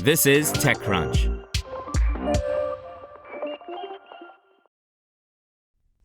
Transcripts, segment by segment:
This is TechCrunch.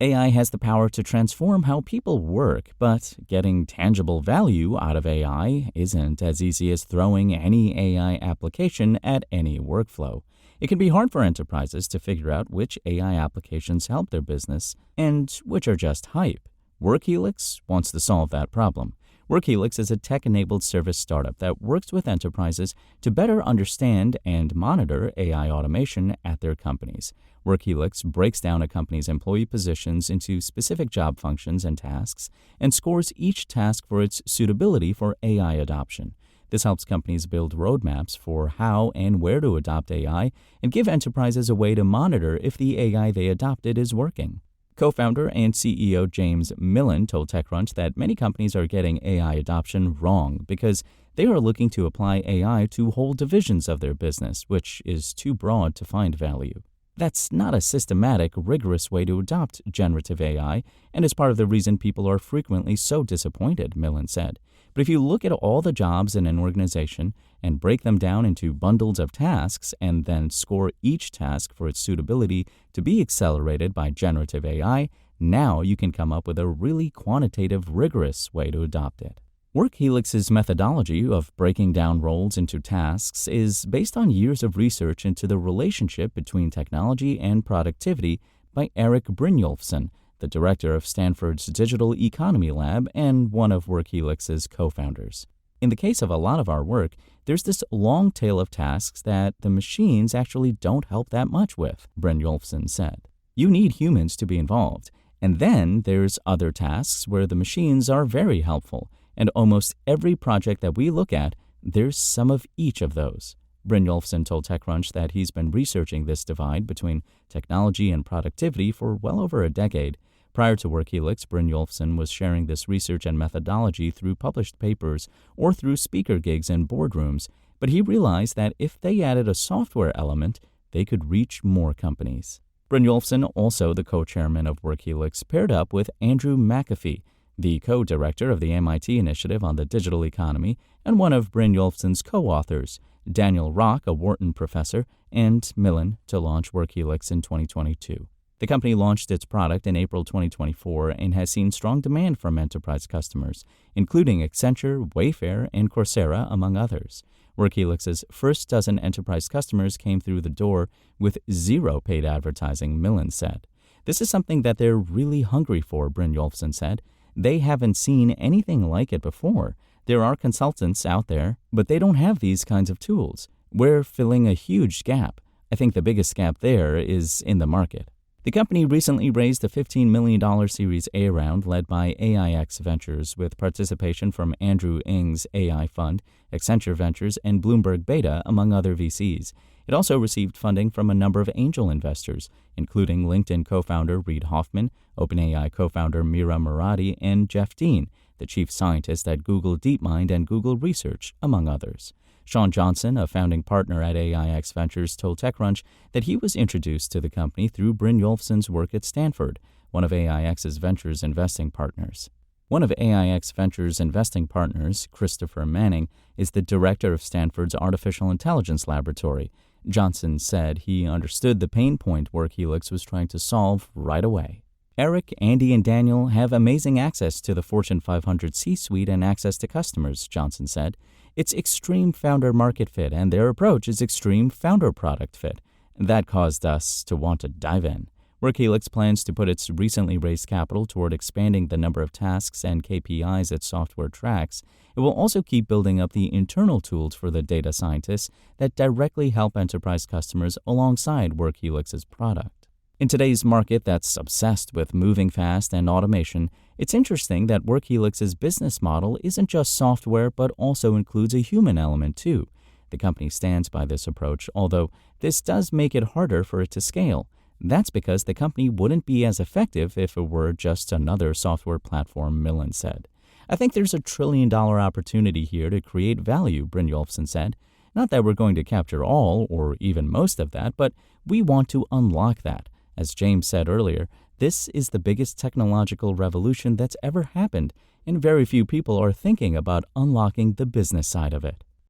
AI has the power to transform how people work, but getting tangible value out of AI isn't as easy as throwing any AI application at any workflow. It can be hard for enterprises to figure out which AI applications help their business and which are just hype. Workhelix wants to solve that problem. Workhelix is a tech-enabled service startup that works with enterprises to better understand and monitor AI automation at their companies. Workhelix breaks down a company's employee positions into specific job functions and tasks and scores each task for its suitability for AI adoption. This helps companies build roadmaps for how and where to adopt AI and give enterprises a way to monitor if the AI they adopted is working. Co-founder and CEO James Millen told TechCrunch that many companies are getting AI adoption wrong because they are looking to apply AI to whole divisions of their business, which is too broad to find value. That's not a systematic, rigorous way to adopt generative AI, and is part of the reason people are frequently so disappointed, Millen said. But if you look at all the jobs in an organization and break them down into bundles of tasks and then score each task for its suitability to be accelerated by generative AI, now you can come up with a really quantitative, rigorous way to adopt it. Workhelix's methodology of breaking down roles into tasks is based on years of research into the relationship between technology and productivity by Eric Brynjolfsson, the director of Stanford's Digital Economy Lab and one of Workhelix's co-founders. In the case of a lot of our work, there's this long tail of tasks that the machines actually don't help that much with, Brynjolfsson said. You need humans to be involved. And then there's other tasks where the machines are very helpful. And almost every project that we look at, there's some of each of those. Brynjolfsson told TechCrunch that he's been researching this divide between technology and productivity for well over a decade. Prior to Workhelix, Brynjolfsson was sharing this research and methodology through published papers or through speaker gigs in boardrooms, but he realized that if they added a software element, they could reach more companies. Brynjolfsson, also the co-chairman of Workhelix, paired up with Andrew McAfee, the co-director of the MIT Initiative on the Digital Economy and one of Brynjolfsson's co-authors, Daniel Rock, a Wharton professor, and Millen, to launch Workhelix in 2022. The company launched its product in April 2024 and has seen strong demand from enterprise customers, including Accenture, Wayfair, and Coursera, among others. Workhelix's first dozen enterprise customers came through the door with zero paid advertising, Millen said. This is something that they're really hungry for, Brynjolfsson said. They haven't seen anything like it before. There are consultants out there, but they don't have these kinds of tools. We're filling a huge gap. I think the biggest gap there is in the market. The company recently raised a $15 million Series A round led by AIX Ventures with participation from Andrew Ng's AI Fund, Accenture Ventures, and Bloomberg Beta, among other VCs. It also received funding from a number of angel investors, including LinkedIn co-founder Reid Hoffman, OpenAI co-founder Mira Murati, and Jeff Dean, the chief scientist at Google DeepMind and Google Research, among others. Sean Johnson, a founding partner at AIX Ventures, told TechCrunch that he was introduced to the company through Brynjolfsson's work at Stanford, one of AIX's Ventures investing partners. One of AIX Ventures' investing partners, Christopher Manning, is the director of Stanford's Artificial Intelligence Laboratory. Johnson said he understood the pain point Workhelix was trying to solve right away. Eric, Andy, and Daniel have amazing access to the Fortune 500 C-suite and access to customers, Johnson said. It's extreme founder market fit, and their approach is extreme founder product fit. That caused us to want to dive in. Workhelix plans to put its recently raised capital toward expanding the number of tasks and KPIs its software tracks. It will also keep building up the internal tools for the data scientists that directly help enterprise customers alongside Workhelix's product. In today's market that's obsessed with moving fast and automation, it's interesting that Workhelix's business model isn't just software but also includes a human element too. The company stands by this approach, although this does make it harder for it to scale. That's because the company wouldn't be as effective if it were just another software platform, Millen said. I think there's a $1 trillion opportunity here to create value, Brynjolfsson said. Not that we're going to capture all or even most of that, but we want to unlock that. As James said earlier, this is the biggest technological revolution that's ever happened, and very few people are thinking about unlocking the business side of it.